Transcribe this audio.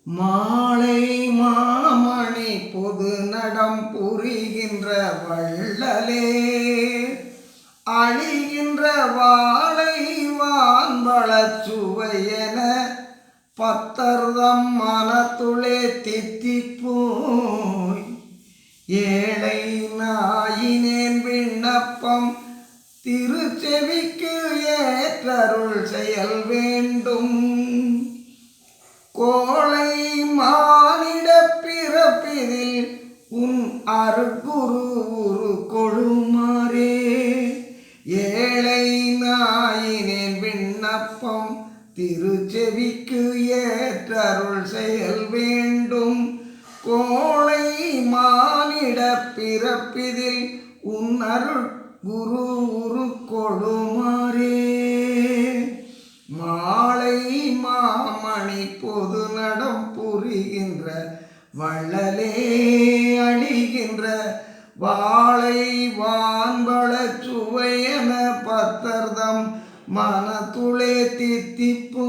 மாலை மாமணி பொது நடம் புரிகின்ற வள்ளலே, அழிகின்ற வாழை வான்பழச் சுவையென பத்தர்தம் மனத்துளே தித்திப்போய். ஏழை நாயினேன் விண்ணப்பம் திருச்செவிக்கு ஏற்றருள் செயல் வேண்டும். கோளை மானிட பிறப்பிதில் உன் அருட்குரு உரு கொழுமாறே. ஏழை நாயினேன் விண்ணப்பம் திருச்செவிக்கு ஏற்றருள் செயல் வேண்டும். கோளை மானிட பிறப்பிதில் உன் அருட்குரு உரு கொழுமாறே. மாலை மாமணி பொது நடம் புரிகின்ற வள்ளலே, அழிகின்ற வாழை வான்பழச் சுவையென பத்தர்தம் மனத்துளே தித்திப்போய்.